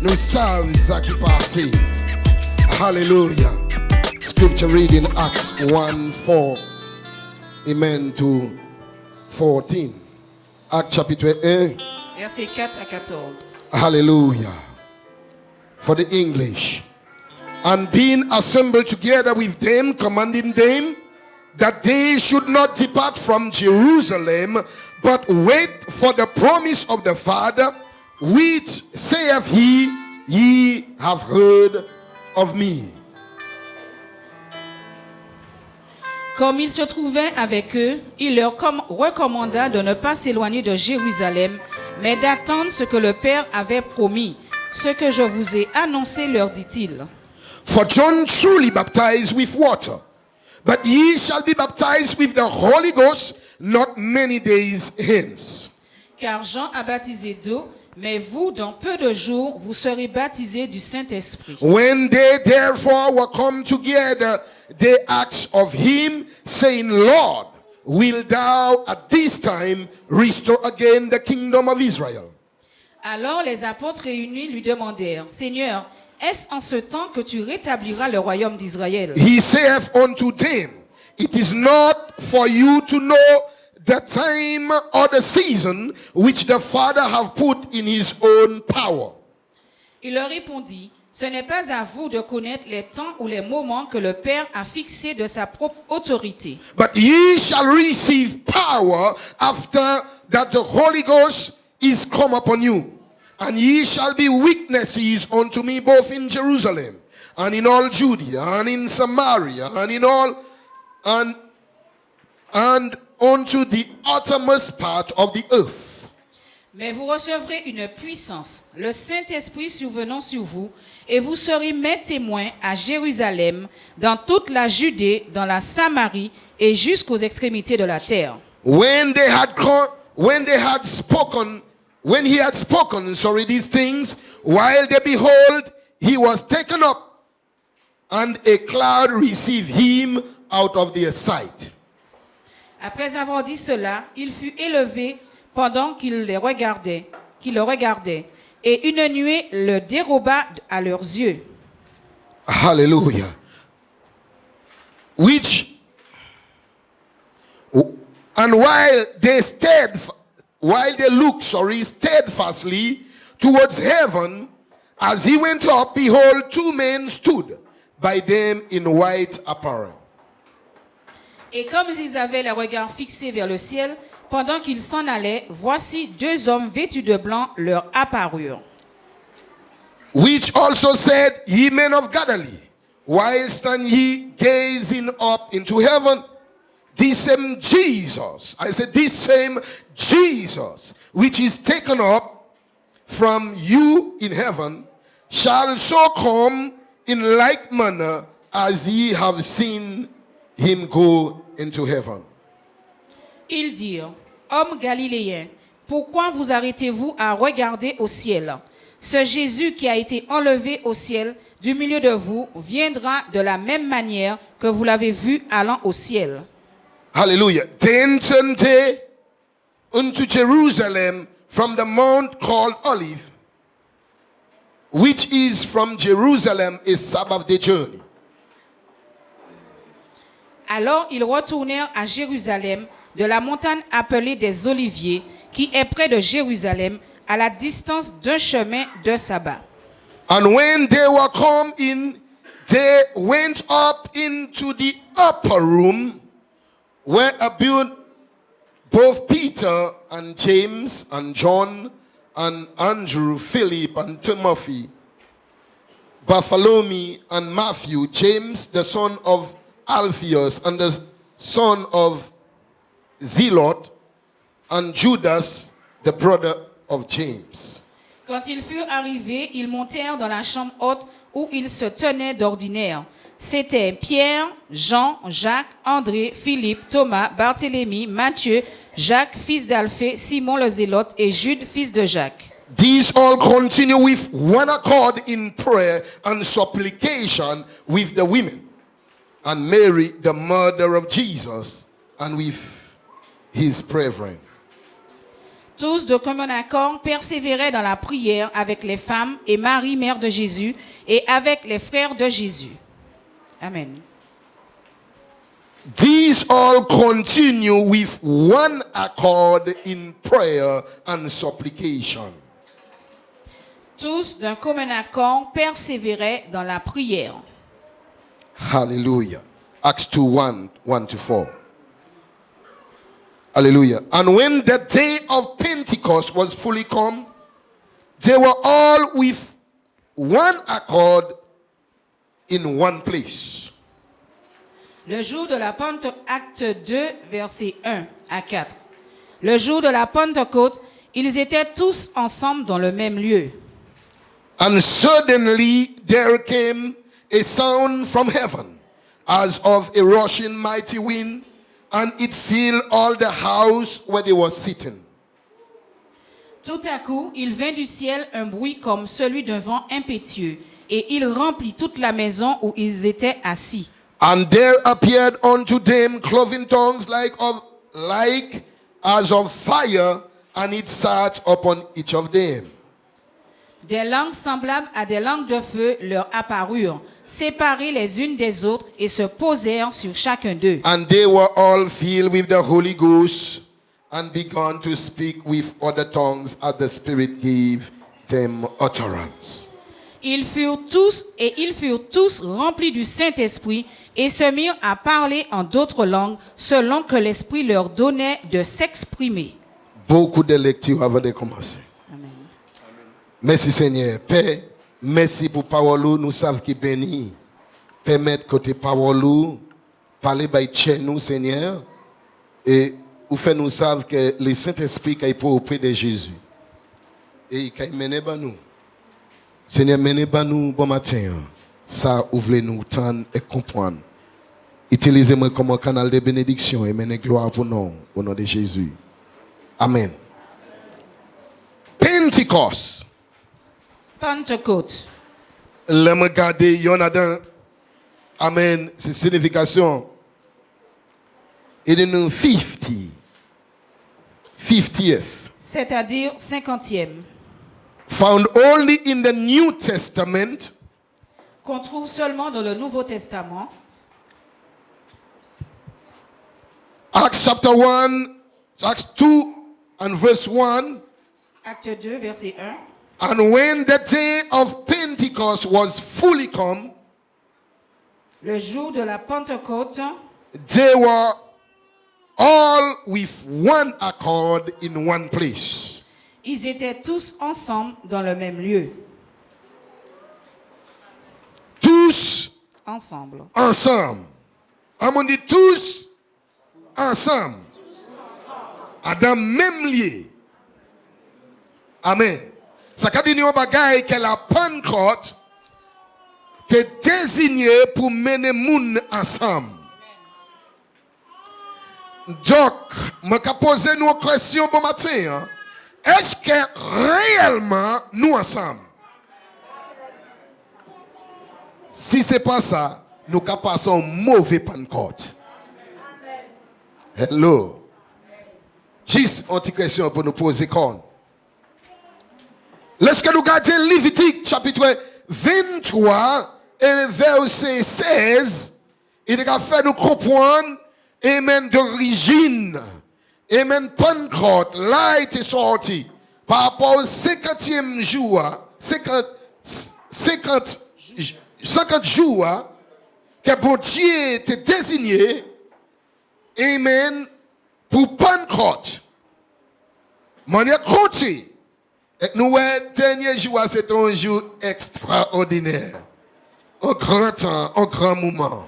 Nous savons ce qui passé. Hallelujah. Scripture reading Acts 1:4. Amen to 14. Acts chapitre 1. Versets 4 à 14. Hallelujah. For the English. And being assembled together with them, commanding them that they should not depart from Jerusalem, but wait for the promise of the Father, which saith he, ye have heard of me. Comme il se trouvait avec eux, il leur recommanda de ne pas s'éloigner de Jérusalem, mais d'attendre ce que le Père avait promis. Ce que je vous ai annoncé, leur dit-il. For John truly baptized with water, but ye shall be baptized with the Holy Ghost not many days hence. Car Jean a baptisé d'eau, mais vous, dans peu de jours, vous serez baptisés du Saint-Esprit. When they therefore were come together, they asked of him, saying, Lord, wilt thou at this time restore again the kingdom of Israel? Alors les apôtres réunis lui demandèrent, Seigneur, est-ce en ce temps que tu rétabliras le royaume d'Israël? He saith unto them, it is not for you to know the time or the season which the Father hath put in his own power. Il leur répondit, ce n'est pas à vous de connaître les temps ou les moments que le Père a fixés de sa propre autorité. But ye shall receive power after that the Holy Ghost is come upon you. And ye shall be witnesses unto me both in Jerusalem, and in all Judea, and in Samaria, and in all, and unto the uttermost part of the earth. Mais vous recevrez une puissance, le Saint-Esprit survenant sur vous, et vous serez mes témoins à Jérusalem, dans toute la Judée, dans la Samarie, et jusqu'aux extrémités de la terre. When he had spoken, these things, while they behold, he was taken up, and a cloud received him out of their sight. Après avoir dit cela, il fut élevé pendant qu'il le regardait, et une nuée le déroba à leurs yeux. Hallelujah. And while they looked steadfastly towards heaven, as he went up, behold, two men stood by them in white apparel. Et comme ils avaient les regards fixés vers le ciel, pendant qu'ils s'en allaient, voici deux hommes vêtus de blanc leur apparurent. Which also said, ye men of Galilee, why stand ye gazing up into heaven? This same Jesus, which is taken up from you in heaven, shall so come in like manner as ye have seen him go into heaven. Ils dirent, hommes galiléens, pourquoi vous arrêtez-vous à regarder au ciel? Ce Jésus qui a été enlevé au ciel du milieu de vous viendra de la même manière que vous l'avez vu allant au ciel. Hallelujah. Then turned they unto Jerusalem from the mount called Olive, which is from Jerusalem a Sabbath day journey. Alors ils retournèrent à Jérusalem de la montagne appelée des Oliviers, qui est près de Jérusalem, à la distance d'un chemin de sabbat. And when they were come in, they went up into the upper room, where abode both Peter and James and John and Andrew, Philip and Timothy, Bartholomew and Matthew, James the son of Alphaeus and the son of Zelot, and Judas the brother of James. Quand ils furent arrivés, ils montèrent dans la chambre haute où ils se tenaient d'ordinaire. C'étaient Pierre, Jean, Jacques, André, Philippe, Thomas, Barthélemy, Matthieu, Jacques, fils d'Alphée, Simon le Zélote et Jude, fils de Jacques. These all continue with one accord in prayer and supplication with the women, and Mary, the mother of Jesus, and with his brethren. Tous de commun accord persévéraient dans la prière avec les femmes et Marie, mère de Jésus, et avec les frères de Jésus. Amen. These all continue with one accord in prayer and supplication. Tous d'un commun accord persévéraient dans la prière. Hallelujah. Acts 2, 1-4. Hallelujah. And when the day of Pentecost was fully come, they were all with one accord in one place. Le jour de la Pentecôte, acte 2, versets 1 à 4. Le jour de la Pentecôte, ils étaient tous ensemble dans le même lieu. And suddenly there came a sound from heaven, as of a rushing mighty wind, and it filled all the house where they were sitting. Tout à coup, il vint du ciel un bruit comme celui d'un vent impétueux, et il remplit toute la maison où ils étaient assis. And there appeared unto them cloven tongues like as of fire, and it sat upon each of them. Des langues semblables à des langues de feu leur apparurent, séparées les unes des autres, et se posèrent sur chacun d'eux. And they were all filled with the Holy Ghost, and began to speak with other tongues as the Spirit gave them utterance. Ils furent tous remplis du Saint-Esprit et se mirent à parler en d'autres langues selon que l'Esprit leur donnait de s'exprimer. Beaucoup de lectures avant de commencer. Amen. Merci Seigneur. Père, merci pour parole. Nous savons qu'il bénit. Permettre côté parole, parler by chez nous Seigneur. Et vous faites nous savons que le Saint-Esprit est pour auprès de Jésus. Et il est mené par nous. Seigneur, menez par nous bon matin. Ça ouvre nous entendre et comprendre. Utilisez-moi comme un canal de bénédiction et menez gloire pour nous, au nom de Jésus. Amen. Pentecost. Pentecôte. Là, me garder, il y en a dans. Amen. C'est signification. Et de nous 50th. C'est-à-dire 50e. Found only in the New Testament. Qu'on trouve seulement dans le Nouveau Testament. Acts chapter 1, Acts 2 and verse 1. Acte 2, verset 1. And when the day of Pentecost was fully come, Le jour de la Pentecôte, they were all with one accord in one place. ils étaient tous ensemble dans le même lieu. Tous Ensemble. ensemble. On dit tous ensemble. Dans le même lieu. Amen. Ça veut dire que la Pentecôte t'est désignée pour mener moun ensemble. Donc, je vais poser une question pour matin. Est-ce que réellement nous ensemble? Si ce n'est pas ça, nous passons mauvais Pentecôte. Hello. Juste une petite question pour nous poser. Lorsque nous regardons Lévitique chapitre 23 et verset 16, il a fait nous comprendre, amen, d'origine, amen, Pentecôte, là était sorti par rapport au 50e jour, 50 jours que bon Dieu était désigné, amen, pour Pentecôte. Manière comptée. Et nous, le dernier jour, c'est un jour extraordinaire. Un grand temps, un grand moment.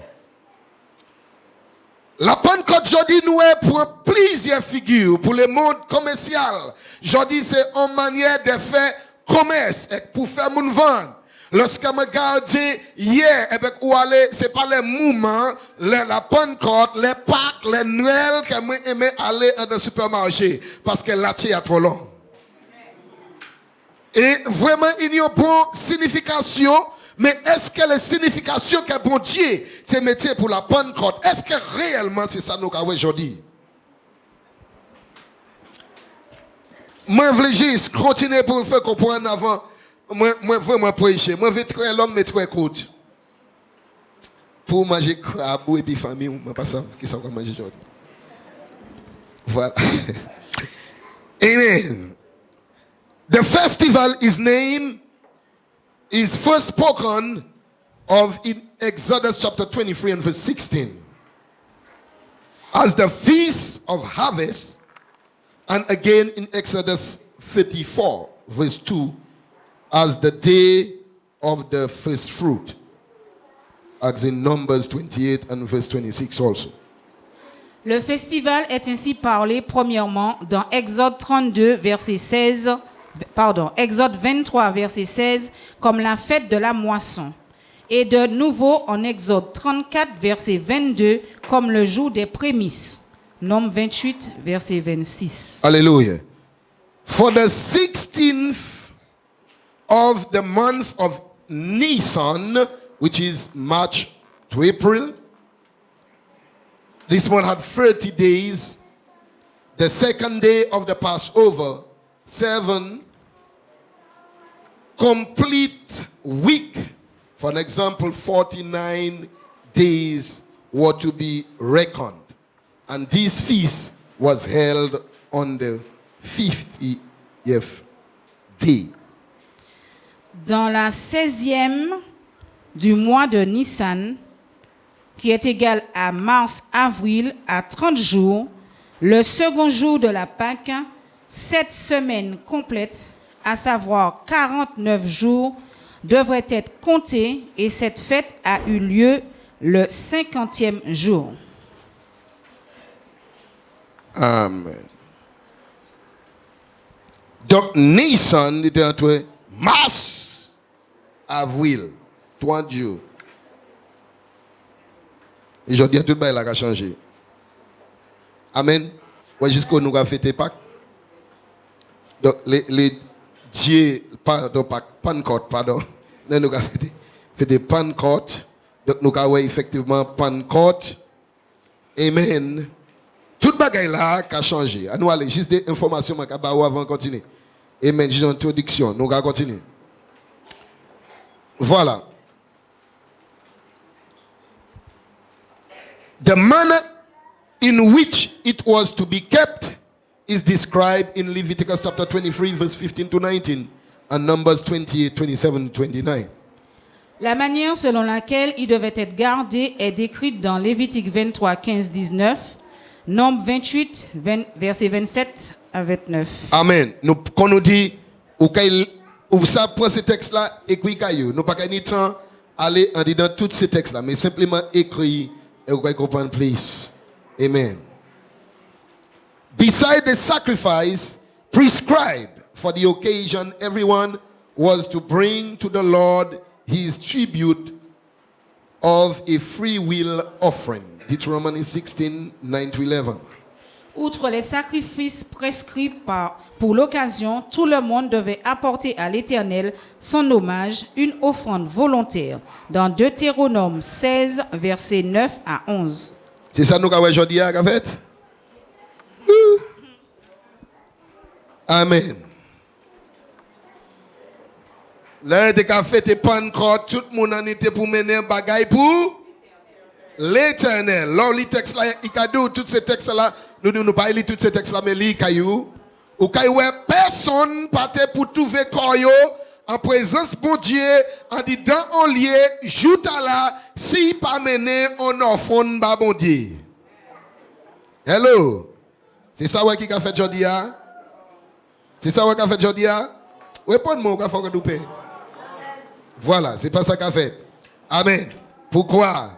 La Pentecôte, je dis, nous pour plusieurs figures, pour le monde commercial. Je dis, c'est une manière de faire commerce, et pour faire mon vendre. Lorsque je regarde hier, où aller, c'est pas les moments, la Pentecôte, les Pâques, les Noël que moi aimé aller dans le supermarché. Parce que là, c'est trop long. Et vraiment, il y a une bonne signification, mais est-ce que la signification que bon Dieu t'a mis pour la Pentecôte, est-ce que réellement c'est ça nous avons aujourd'hui? Moi, je veux juste continuer pour faire comprendre avant. Moi, vraiment prêcher. Moi, je veux très long, mais très court. Pour manger crabe et puis famille, je ne sais pas ça, qui ça va manger aujourd'hui. Voilà. Amen. The festival is first spoken of in Exodus chapter 23 and verse 16 as the feast of harvest, and again in Exodus 34 verse 2 as the day of the first fruit, as in Numbers 28 and verse 26 also. Le festival est ainsi parlé premièrement dans Exode 32 verset 16, Exode 23 verset 16 comme la fête de la moisson, et de nouveau en Exode 34 verset 22 comme le jour des prémices. Nombre 28 verset 26. Hallelujah. For the 16th of the month of Nisan, which is March to April, this month had 30 days. The second day of the Passover, 7 complete week. For an example, 49 days were to be reckoned. And this feast was held on the 50th day. Dans la 16e du mois de Nissan, qui est égal à mars-avril à 30 jours, le second jour de la Pâque, 7 semaines complètes, à savoir 49 jours, devraient être comptés, et cette fête a eu lieu le 50e jour. Amen. Donc, Nissan était entre mars, avril, 3 jours. Et je dis à tout le monde, il a changé. Amen. Ouais, jusqu'au nous avons fêté Pâques. Donc, les dieux, pardon, Pentecôte, pardon. Nous avons fêté Pentecôte. Donc, nous avons effectivement Pentecôte. Amen. Tout le bagage là a changé. Nous allons juste des informations avant de continuer. Amen. Juste une introduction. Nous allons continuer. Voilà. The manner in which it was to be kept is described in Leviticus chapter 23, verse 15 to 19, and Numbers 28, 27 to 29. La manière selon laquelle il devait être gardé est décrite dans Lévitique 23, 15, 19, Nombre 28, verset 27 à 29. Amen. Quand nous dit, ou ça prend ces textes-là, écrit caillou. Nous pas ni temps aller en dedans tous ces textes-là, mais simplement écrit. Et vous comprendre, please. Amen. Beside the sacrifice prescribed for the occasion, everyone was to bring to the Lord his tribute of a free will offering. Deuteronomy 16, 9 to 11. Outre les sacrifices prescrits pour l'occasion, tout le monde devait apporter à l'Éternel son hommage, une offrande volontaire, dans Deutéronome 16, versets 9 à 11. C'est ça nous avons aujourd'hui à fait? Amen. Là, de café te Pentecôte, tout le monde en était pour mener un bagaille pour l'Éternel. Là, les textes là, il a dit tous ces textes là, nous pas lire tous ces textes là, mais les cailloux. Ou caillou, personne partait pour trouver koyo en présence bon Dieu, en disant en lieu, joute à là, si pas mené on offrande ba bon Dieu. Hello. C'est ça ouais qui a fait aujourd'hui hein? C'est ça ouais qui a fait aujourd'hui hein? Réponds-moi, on va faire que paix. Voilà, c'est pas ça qu'a fait. Amen. Pourquoi?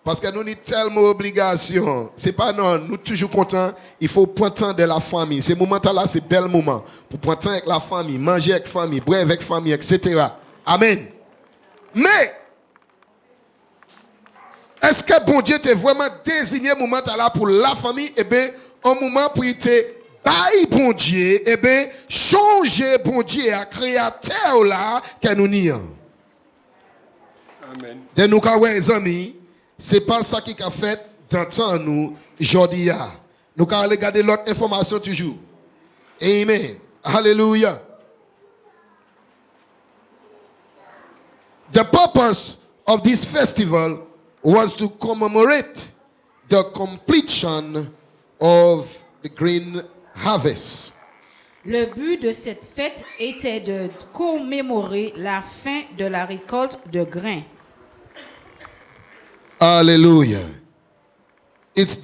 Parce que nous avons tellement d'obligations. C'est pas non, nous toujours contents. Il faut prendre temps de la famille. Ces moments-là, c'est bel moment. Pour prendre temps avec la famille, manger avec la famille, boire avec la famille, etc. Amen. Mais, est-ce que bon Dieu t'a vraiment désigné un moment là pour la famille? Eh bien, un moment pour te bailler bon Dieu, eh bien, changer bon Dieu à créateur là que nous nions. Amen. De nous, les amis, c'est pas ça qui a fait d'entendre nous aujourd'hui. Nous allons regarder l'autre information toujours. Amen. Hallelujah. The purpose of this festival was to commemorate the completion of the grain harvest. Le but de cette fête était de commémorer la fin de la récolte de grains. Hallelujah. Its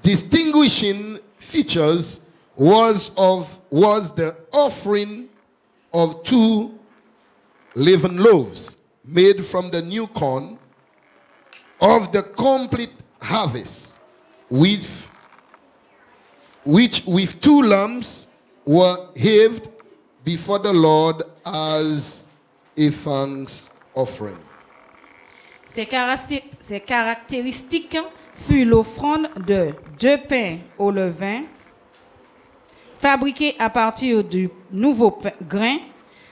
distinguishing features was the offering of 2 leavened loaves made from the new corn of the complete harvest, which with 2 lambs were heaved before the Lord as a thanks offering. Ses caractéristiques furent l'offrande de 2 pains au levain, fabriqués à partir du nouveau grain,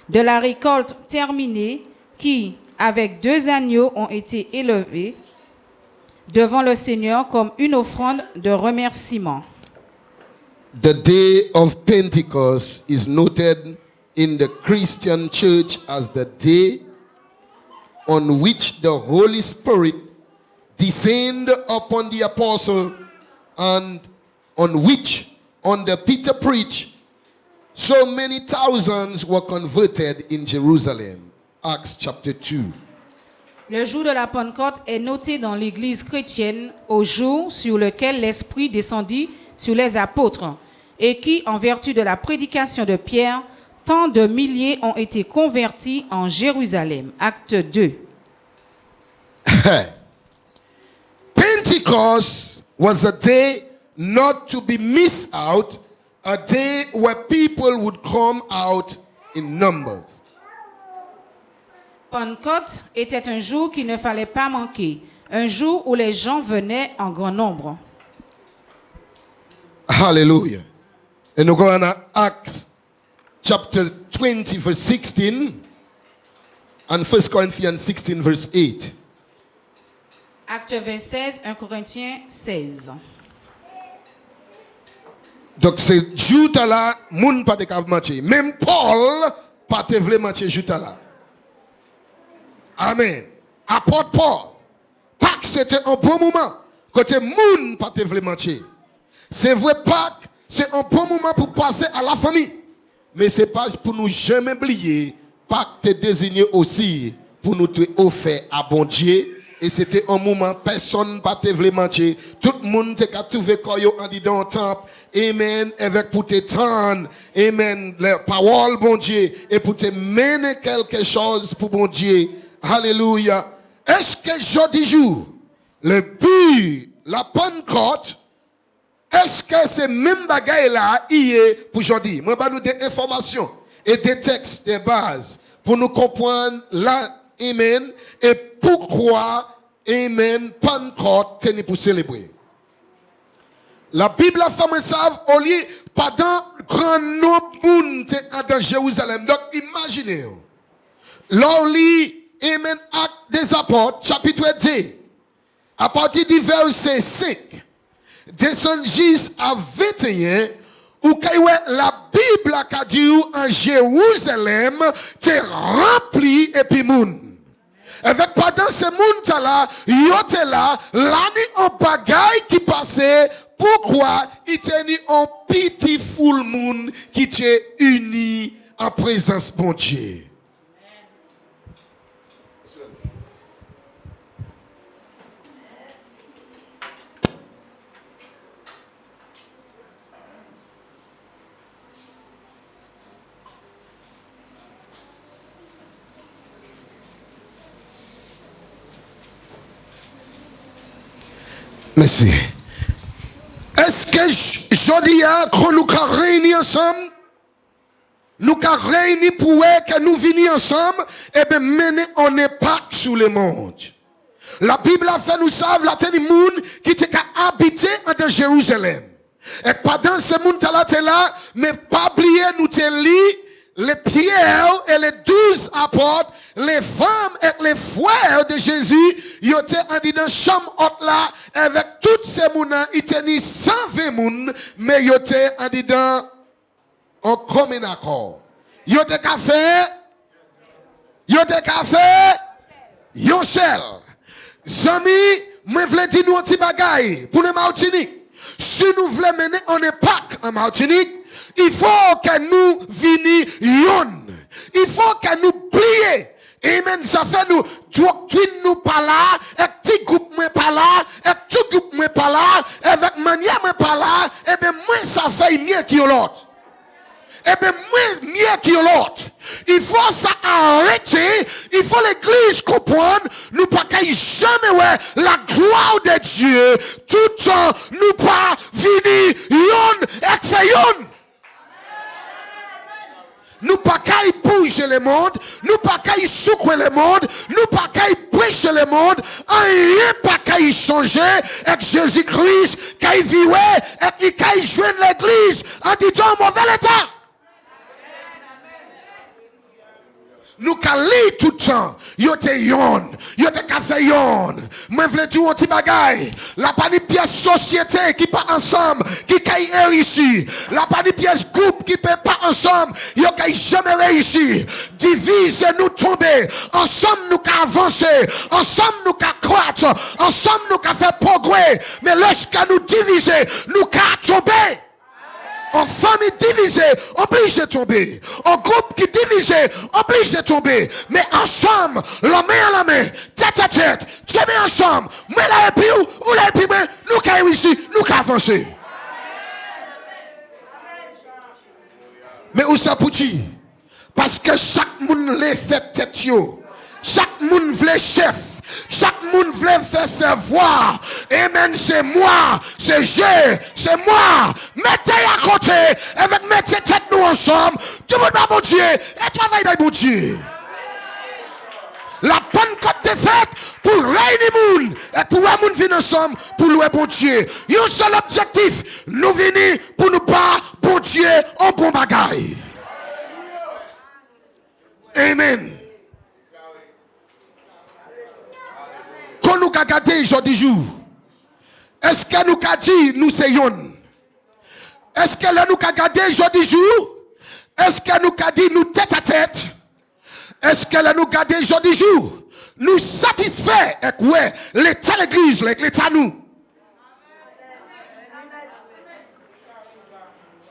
de la récolte terminée, qui, avec 2 agneaux, ont été élevés devant le Seigneur comme une offrande de remerciement. The day of Pentecost is noted in the Christian church as the day on which the Holy Spirit descended upon the apostle and on the Peter preached, so many thousands were converted in Jerusalem. Acts chapter 2. Le jour de la Pentecôte est noté dans l'Église chrétienne au jour sur lequel l'Esprit descendit sur les apôtres et qui, en vertu de la prédication de Pierre, tant de milliers ont été convertis en Jérusalem. Acte 2. Pentecost was a day not to be missed out, a day where people would come out in numbers. Pentecôte était un jour qu'il ne fallait pas manquer, un jour où les gens venaient en grand nombre. Hallelujah. And we're going to Acts chapter 20 verse 16 and 1 Corinthians 16 verse 8. Acte 26, 1 Corinthiens 16. Donc c'est jouta là, moun pas de cav matché. Même Paul pas te vle matché jouta là. Amen. Apôtre Paul, Pâques c'était un bon moment. Côté moun pas te vle matché. C'est vrai Pâques, c'est un bon moment pour passer à la famille. Mais c'est pas pour nous jamais oublier. Pâques te désigné aussi pour nous te offrir à bon Dieu. Et c'était un moment, personne ne te voulait mentir. Tout le monde te a trouvé koyo en dit dans le temple. Amen. Avec pour te tendre. Amen. La parole, bon Dieu. Et pour te mener quelque chose pour bon Dieu. Alléluia. Est-ce que jeudi jour, le but, la Pentecôte, est-ce que c'est même bagaille là, hier, pour jeudi? Moi, je nous des informations et des textes, des bases, pour nous comprendre là. Amen. Et pourquoi, amen, Pentecôte tenait pour célébrer? La Bible a fait savent au lieu pendant grand nombre de monde dans Jérusalem. Donc imaginez. Là amen, Acte des Apôtres, chapitre 2, à partir du verset 5, descend jusqu'à 21, où la Bible a dit en Jérusalem, t'es rempli et puis moun. Avec pendant ce monde là, yote là, l'année en bagaille qui passait, pourquoi il tenait un petit full monde qui était uni en présence de Dieu. Merci. Est-ce que je dis qu'on nous a réunis ensemble? Nous avons réunis pour que nous venions ensemble et bien mener en impact sur le monde. La Bible a fait nous savons la tête du monde qui était habité en Jérusalem. Et pendant ce monde là, mais pas oublier nous te lit les pierres et les 12 apôtres, les femmes et les frères de Jésus, ils étaient dans la chambre haute là, avec toutes ces mounas, ils tenaient 120 mouns, mais ils étaient dans en commun accord. Yo te ka fait, yo te ka fait, yo sel. Zami, moi vle di nou ti bagay pour le Martinique. Si nous voulons mener en époque en Martinique, il faut que nous vinions. Il faut que nous plions. Amen. Ça fait nous, doctrine nous pas là, et petit groupe moi pas là, et tout groupe moi pas là, avec manière moi pas là, et bien moi ça fait mieux que l'autre. Et bien moi mieux que l'autre. Il faut ça arrêter, il faut l'église comprendre, nous pas jamais ouais la gloire de Dieu, tout temps nous pas venir yon et fait yon. Nous pas qu'à bouger le monde, nous pas qu'à secouer le monde, nous pas qu'à prêcher le monde, rien pas qu'à changer avec Jésus-Christ, qu'à vivre et qu'à joindre l'église en disant mauvais état. Nous calons tout le temps. Yo te yon. Yo te café yon. Moi, je veux dire un petit bagay. La pas de pièce société qui pas ensemble, qui caille réussi. La pas de pièce groupe qui peut pas ensemble, yo caille jamais réussi. Divise nous tomber. Ensemble nous ca avancer. Ensemble nous ca croître. Ensemble nous ca faire progrès. Mais lorsque nous diviser, nous ca tomber. En famille divisée, oblige de tomber. En groupe qui divisé, oblige de tomber. Mais ensemble, la main à la main, tête à tête, tu mets ensemble. Mais là et puis ou là et puis nous qui réussi, nous qui avancer. Mais où ça pour dire? Parce que chaque monde les fait tête yo. Chaque monde veut chef. Chaque monde veut faire sa voix. Amen, c'est moi, c'est moi. Mettez à côté, avec mettez tête nous ensemble. Tout le monde va bon Dieu, et travaille avec bon Dieu. La bonne côte est faite pour réunir monde et pour un monde venir ensemble pour louer bon Dieu. Un seul objectif, nous venir pour nous pas bon Dieu en bon bagaille. Amen. Quand nous avons regardé aujourd'hui jour, est-ce que nous avons dit nous c'est yon? Est-ce que nous avons regardé aujourd'hui jour? Est-ce que nous avons dit nous tête à tête? Est-ce que nous avons regardé aujourd'hui jour? Nous satisfaits avec ouais, l'état de l'église, l'état nous.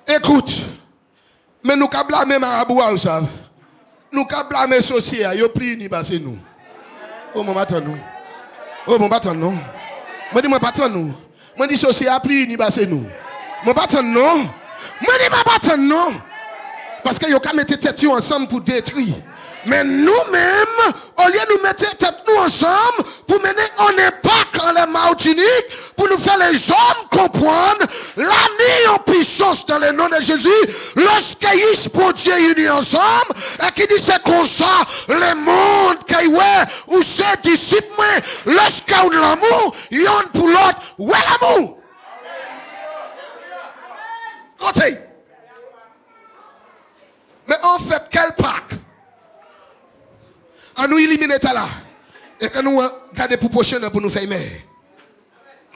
Écoute, mais nous avons blâmé Maraboua, vous savez. Nous avons blâmé société, yo pris ni basse nous. Oh mon matin nous. Oh mon bâton non. Moi dis moi bâton nous. Moi dis société a pris ni basse nous. Mon bâton non. Moi dis ma bâton non. Parce que yo ka mettre tête ensemble pour détruire. Mais nous-mêmes, au lieu de nous mettre tête nous ensemble pour mener en époque en la Martinique, pour nous faire les hommes comprendre l'année en puissance dans le nom de Jésus, lorsqu'ils pour Dieu unis ensemble, et qui dit c'est comme ça, le monde qui ouais, ou c'est disciples, lorsqu'on a l'amour, y'en pour l'autre, ouais l'amour. Côté. Mais en fait, quel Pâques? À nous éliminer là. Et que nous garder pour prochaine pour nous faire aimer.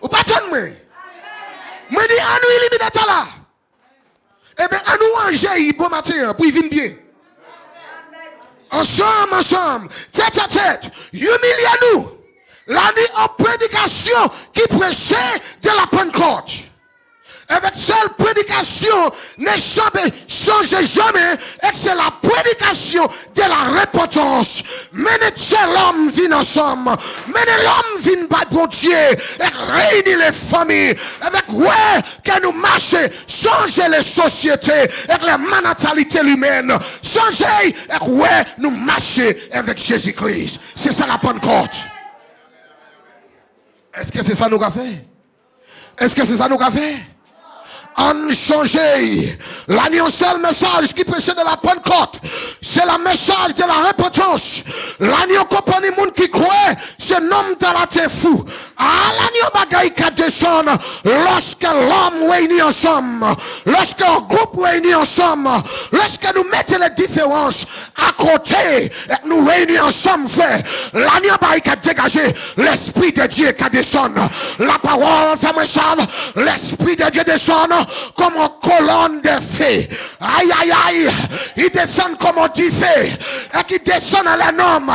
Ou pas tant moi. Moi dis à nous éliminer là. Eh bien, à nous manger bon matin pour y venir bien. Ensemble, tête à tête, humiliez nous. L'année en prédication qui prêchait de la Pentecôte. Avec seule prédication ne change jamais et c'est la prédication de la repentance. Menez l'homme vient ensemble. Menez l'homme vient battre bon Dieu et réunir les familles avec ouais que nous marcher, changer les sociétés avec la mentalité humaine. Changer et ouais nous marcher avec Jésus-Christ. C'est ça la Pentecôte. Est-ce que c'est ça nous avons fait? Est-ce que c'est ça nous avons fait? En changer. L'agneau seul message qui précède de la Pentecôte, c'est le message de la repentance. L'agneau compagnie monde qui croit, c'est l'homme dans la tête fou. L'agneau bagaille qui descend lorsque l'homme réunit ensemble, lorsque un groupe réunit ensemble, Lorsque nous mettons les différences à côté, nous réunissons ensemble, frère, l'agneau qui a dégagé, l'Esprit de Dieu qui descend. La parole, fait moi savent, l'Esprit de Dieu descend comme une colonne de feu. Aïe, aïe, aïe. Il descend comme un dit feu. Et qui descend à l'homme.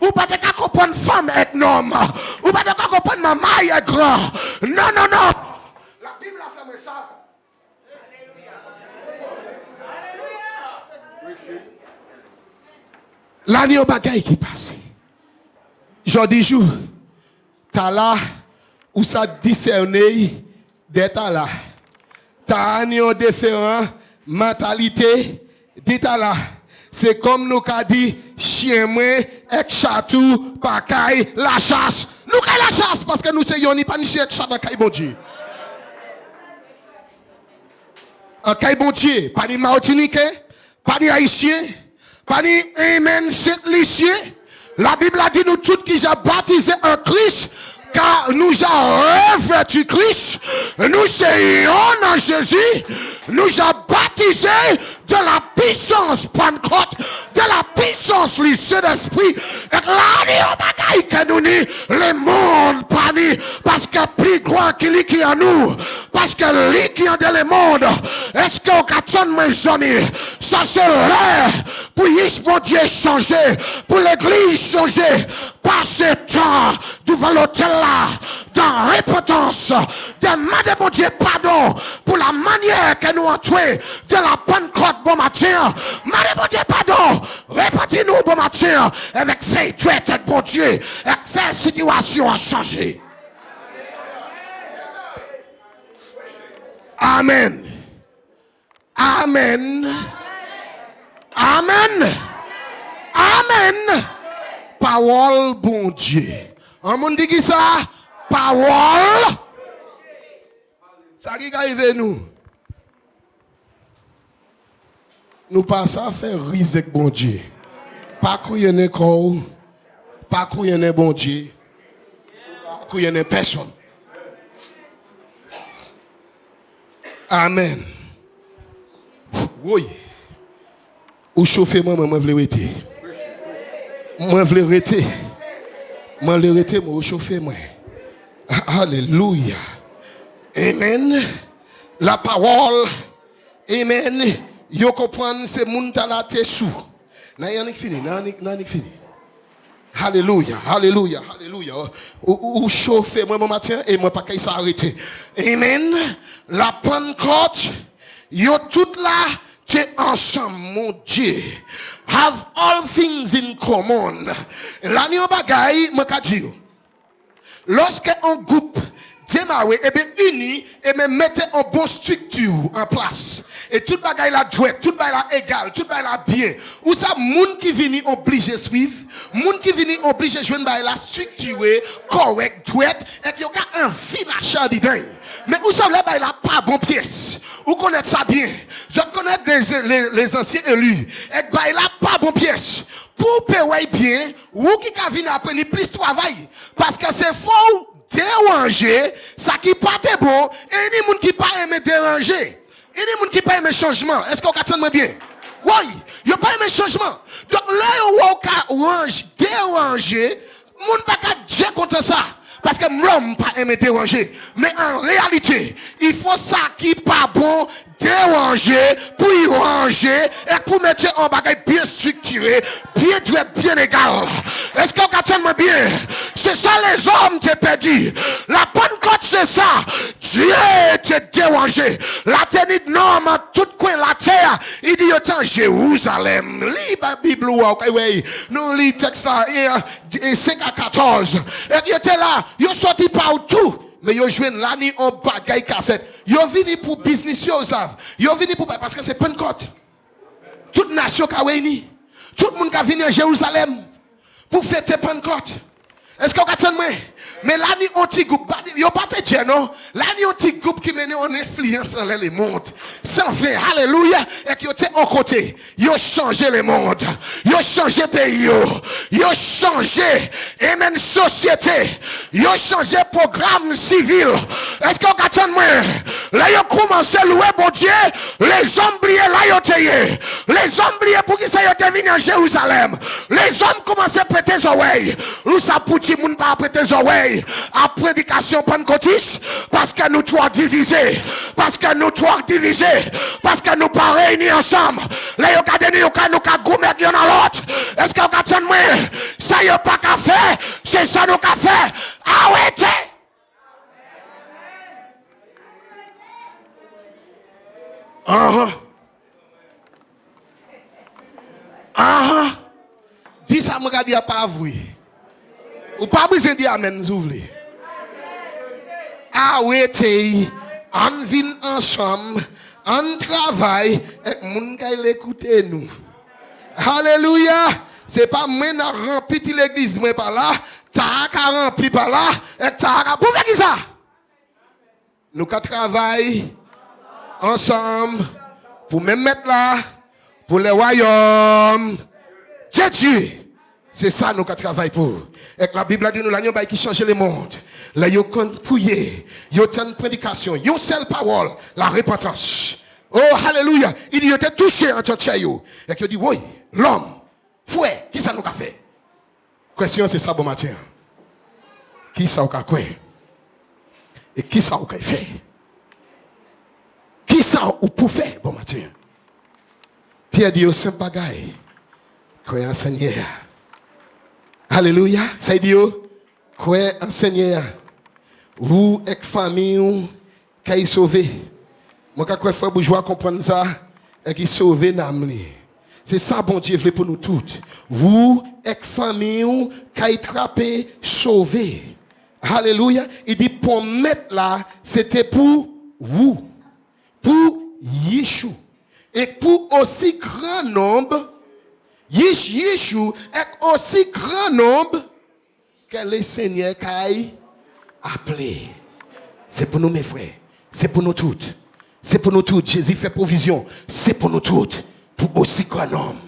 Ou pas de cas comprendre femme est homme. Ou pas de cas comprendre maman est grand. Non, non, non. La Bible a fait moi savent. L'agneau bagaille qui passe. Je dis jour, t'as là où ça discerner des là. T'as agneau différent, mentalité, dit là. C'est comme nous qu'a dit, chien moi, ek chatou, pakaille, la chasse. Nous qu'a la chasse parce que nous c'est yoni pas ni chien chat dans caille bon Dieu. Un caille bon Dieu, pas ni Martiniquais, pas ni haïtien. Pas ni amen c'est l'issue. La Bible a dit nous tous qui avons baptisé en Christ, car nous avons revêtu Christ, nous sommes en Jésus, nous avons baptisé de la puissance Pentecôte, de la puissance lycée d'esprit, et là, que nous ni le monde pas ni, parce que plus grand qu'il est en nous, parce que lui qui est dans le monde, est-ce que au 400 mes amis, ça c'est l'heure pour mon Dieu changer, pour l'église changer, passer temps devant l'autel là, dans repentance, demander mon Dieu pardon pour la manière que nous entrons de la Pentecôte bon matin, demandez mon Dieu pardon, répétez-nous bon matin, avec faith, avec bon Dieu, avec faire situation à changer. Amen. Amen. Amen. Amen. Parole bon Dieu. On monde dit qui ça? Parole. Ça qui arrive nous. Nous passons à faire risque avec bon Dieu. Pas couiller ne corps. Pas couiller ne bon Dieu. Pas couiller ne personne. Amen. Oui. Ou chauffer moi, moi vle rete. Moi vle rete. Moi vle rete, moi chauffer moi. Alléluia. Amen. La parole. Amen. Yo comprendre c'est moun ta la te sou. Nan yannick fini, nan fini. Alléluia, alléluia, alléluia. Ou chauffer moi matin et moi pas qu'à s'arrêter. Amen. La Pentecôte, yo tout là t'es ensemble, mon Dieu. Have all things in common. L'année bagaille, moi qu'a dit. Lorsque un groupe démarrer et bien uni et bien mettre en bonne structure en place et tout bagaille la douette, tout bagaille la égal, tout bagaille la bien. Ou ça moun qui vini obligé suivre, moun qui vini obligé joindre bagaille la structuré, correct, douette et qui a un vie machin dedans. Mais où ça là bagaille la pas bon pièce. Ou connaître ça bien. Je connais les anciens élus et bagaille la pas bon pièce. Pour payer bien, ou qui ka vini après ni plus travail parce que c'est faux déranger, ça qui pas de bon, et ni moun qui pas aimé déranger, et ni moun qui pas aimé changement. Est-ce qu'on attend bien? Oui, il pas aimé changement. Donc là où on déranger, moun pas qu'à dire contre ça. Parce que l'homme pas aimé déranger. Mais en réalité, il faut ça qui pas bon, déranger, pour y ranger, et pour mettre un bagage bien structuré, bien doué, bien égal. Est-ce qu'on attend bien? C'est ça les hommes t'es perdu. La Pentecôte c'est ça. Dieu t'es dérangé. La tenue de norme, tout coin la terre, il dit autant Jérusalem. Lis la Bible, oui. Nous lis texte là, et 5 à 14. Et il était là, il sorti partout. Mais yo joué l'année en bagaille qu'a fait. Yo vini pour business yo savent. Yo vini pour parce que c'est Pentecôte. Toute nation qu'a réuni. Tout le monde qui venu à Jérusalem pour fêter Pentecôte. Est-ce qu'on attend moi? Mais l'année on petit groupe, yo pas te dire non. L'année on petit groupe qui mène en influence dans le monde. Sans faire alléluia et qui était en côté, ils ont changé le monde, ils ont changé pays, ils ont changé et même société, ils ont changé programme civil. Est-ce qu'on attend moi? Là ils ont commencé à louer bon Dieu, les hommes brillés là ils ont taillé, les hommes brillés pour qu'ils soient venus en Jérusalem, les hommes commencent à prêter les oreilles, nous ça pour tout le monde pas prêter les oreilles à prédication pentecôtiste parce que nous trois divisés, parce que nous trois divisés, parce que nous pas réunis ensemble. Là ils ont gardé nous ka goumer qui en l'autre. Est-ce que vous attendez moi? Ça y a pas qu'à faire, c'est ça nous qu'à faire. Arrêtez. Dis ça, me regarde, il n'y a pas vrai. Ou pas besoin de dire amen, vous voulez. Arrêtez, on vient ensemble, on travaille, et moun kay l'écouter nous. Alléluia. C'est pas moi qui rempli l'église, moi par là, t'as qu'à rempli par là, et t'as qu'à. Pourquoi qui ça? Nous qu'à travailler ensemble pour me mettre là, pour le royaume de Dieu. C'est ça nous qu'à travailler pour. Et la Bible a dit nous l'agneau qui change le monde. Là, il y a une prière, il y a une prédication, il y a une seule parole, la repentance. Oh, alléluia. Il dit, il était touché en tant que chayo. Et il dit, oui, l'homme, fouet, qui ça nous a fait? Question, c'est ça, bon matin. Qui ça nous a fait? Et qui ça nous a fait? Qui ça ou pour faire, bon matin? Pierre dit, au simple bagaille, quoi enseigner. Alléluia. Ça dit, quoi enseigner. Vous, avec famille, qui est sauvé. Moi, quand je frère bourgeois comprendre ça, et qui sauve l'âme. C'est ça, bon Dieu, veut pour nous toutes. Vous, avec famille, qui est trappé, sauvé. Alléluia. Il dit, pour mettre là, c'était pour vous. Pour Yeshua. Et pour aussi grand nombre, Yeshua est aussi grand nombre que le Seigneur a appelé. C'est pour nous, mes frères. C'est pour nous toutes. C'est pour nous toutes. Jésus fait provision. C'est pour nous toutes. Pour aussi grand nombre.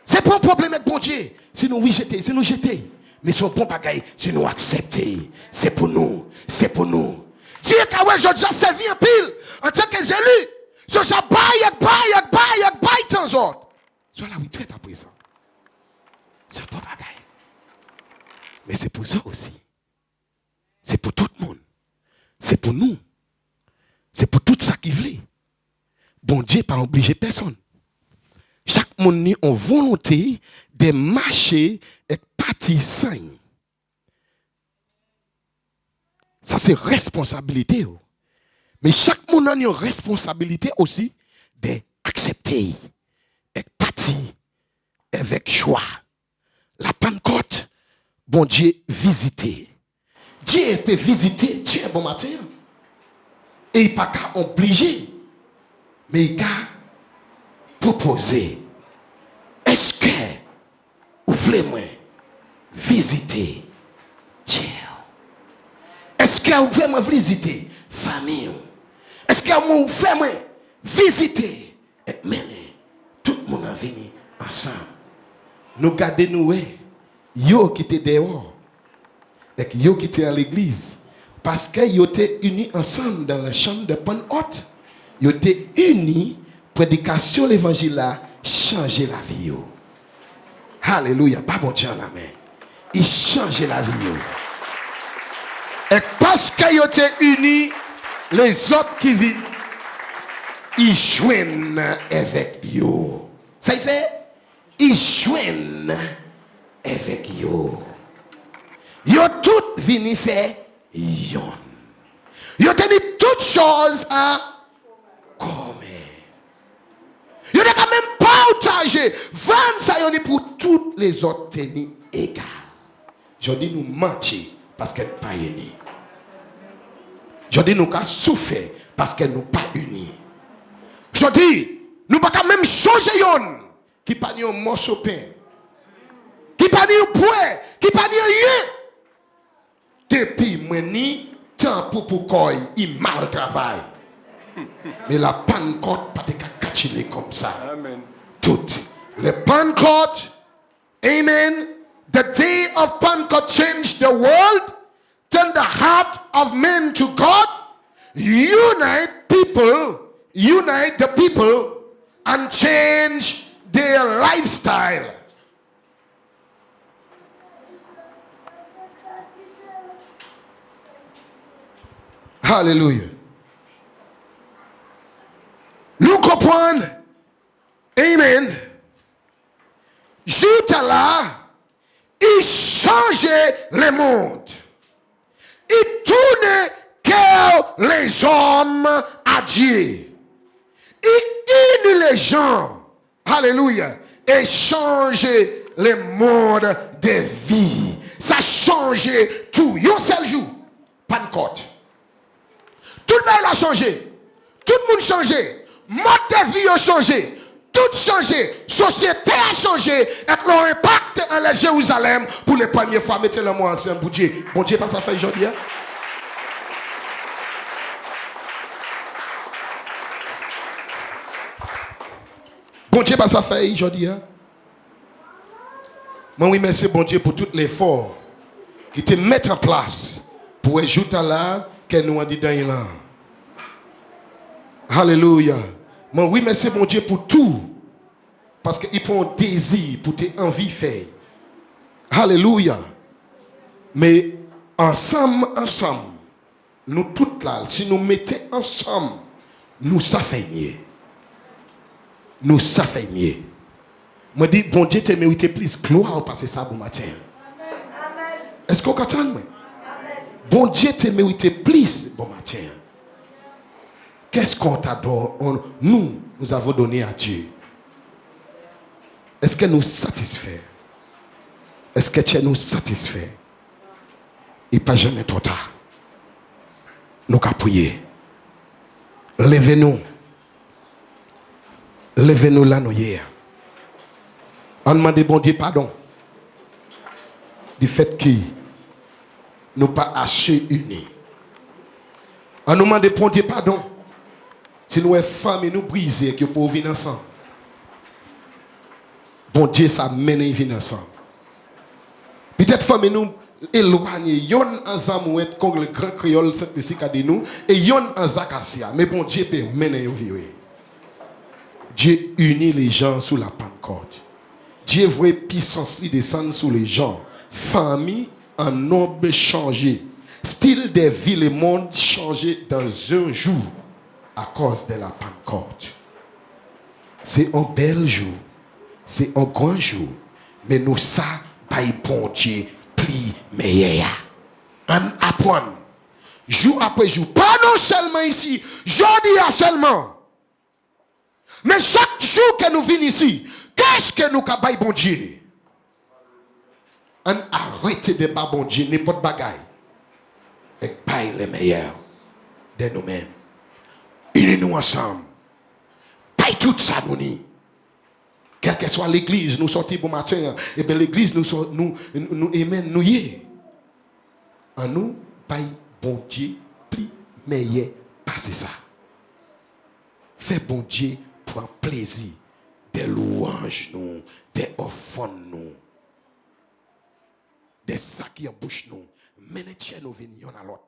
C'est pas un problème avec bon Dieu. Si nous jeter, si nous jeter. Mais son bon bagaille, si nous accepter. C'est pour nous. C'est pour nous. Dieu a ouais, j'ai déjà servi un pile. En tant que élu. So j'ai baille tant autres. So là, oui, très à présent. C'est ton bagaille. Mais c'est pour ça aussi. C'est pour tout le monde. C'est pour nous. C'est pour tout ça qui veut. Bon Dieu pas obligé personne. Chaque monde a une volonté de marcher et partir sain. Ça c'est responsabilité. Mais chaque monde a une responsabilité aussi d'accepter et partir avec joie. La Pentecôte, bon Dieu visiter. Dieu était visité, Dieu bon matin. Et il n'est pas obligé, mais il a proposé. Est-ce que vous voulez moi visiter Dieu? Est-ce que vous voulez moi visiter famille? Est-ce que vous voulez moi visiter et mener tout le monde à venir ensemble? Nous gardons nous, yo qui étaient dehors, et yo qui étaient à l'église. Parce qu'ils étaient unis ensemble dans la chambre de Pentecôte. Ils étaient unis, prédication de l'évangile a changé la vie. Alléluia, pas bon Dieu la main. Il changeait la vie. Et parce qu'ils étaient unis, les autres qui vivent, ils joignent avec eux. Ça y fait? Ils joignent avec eux. Ils ont tous venu faire. Ils ont tenu toutes choses à commun. Ils ont quand même partagé. 20 ça y pour toutes les autres tenir égales. Je dis nous mentir parce qu'elles ne sont pas unies. Je dis nous qu'à souffrir parce qu'elles ne sont pas unies. Je dis nous pas quand même changer yon qui pas un morceau de pain, qui pas un poids, qui pas rien. Depuis moi ni temps pour quoi il mal travaille. Mais la Pentecôte pas de catch marcher comme ça. Amen. Toutes les Pentecôte, amen. The day of Pentecost changed the world, turned the heart of men to God, unite the people, and change their lifestyle. Hallelujah. Nous comprenons, amen. Jout là, il changeait le monde. Il tournait cœur les hommes à Dieu. Il unit les gens, hallelujah, et changeait le monde de vie. Ça changeait tout. Un seul jour, Pentecôte. Tout le monde a changé. Tout le monde a changé. Mode de vie a changé. Tout changé. Société a changé. Et leur impact en la Jérusalem pour les premières fois. Mettez-le moi ensemble pour Dieu. Bon Dieu, pas ça fait aujourd'hui. Hein? Bon Dieu, pas ça fait aujourd'hui. Hein? Moi, oui, merci bon Dieu pour tout l'effort qui te met en place pour ajouter là que nous avons dit dans là. Alléluia. Moi, oui, merci bon Dieu pour tout. Parce qu'il prend un désir pour tes envies faire. Alléluia. Mais ensemble, nous toutes là, si nous mettons ensemble, nous ça fait mieux. Nous ça fait mieux. Moi dis bon Dieu te mérite plus gloire parce que ça bon matin. Est-ce qu'on entend moi? Bon Dieu te mérite plus bon matin. Qu'est-ce qu'on t'adore? Nous avons donné à Dieu. Est-ce que nous satisfait? Est-ce que tu nous satisfait? Il n'est pas jamais trop tard. Nous avons prié. Levez-nous. Levez-nous là, nous hier. On demande bon Dieu pardon. Du fait que nous pas assez unis. On nous demande bon Dieu pardon. Si nous sommes femmes et nous brisons et que pour vivre ensemble. Bon Dieu, ça mène à vivre ensemble. Peut-être femmes et nous éloigner. Yon en zamouette comme le grand créole de nous et yon en zacasia. Mais bon Dieu peut mener à vivre. Dieu unit les gens sous la Pentecôte. Dieu voit puissance lui descendre sur les gens. Famille en nombre changé. Style de vie, le monde changé dans un jour à cause de la Pentecôte. C'est un bel jour. C'est un grand jour. Mais nous, ça, by bon Dieu, plus meilleur. On apprend. Jour après jour. Pas non seulement ici. Jeudi seulement. Mais chaque jour que nous venons ici, qu'est-ce que nous avons bon Dieu? On arrête de battre bon Dieu, n'importe bagaille. Et pas les meilleurs de nous-mêmes. Unis-nous ensemble. Pas tout ça nous nie. Quelle que soit l'église, nous sortons bon matin. Et bien l'église nous aimons nous y. En nous, pas bon Dieu, plus meilleur passer ça. Fais bon Dieu. Prends plaisir des louanges nous, des offrandes nous, des sacs qui en bouche nous, menez nous venir à l'autre.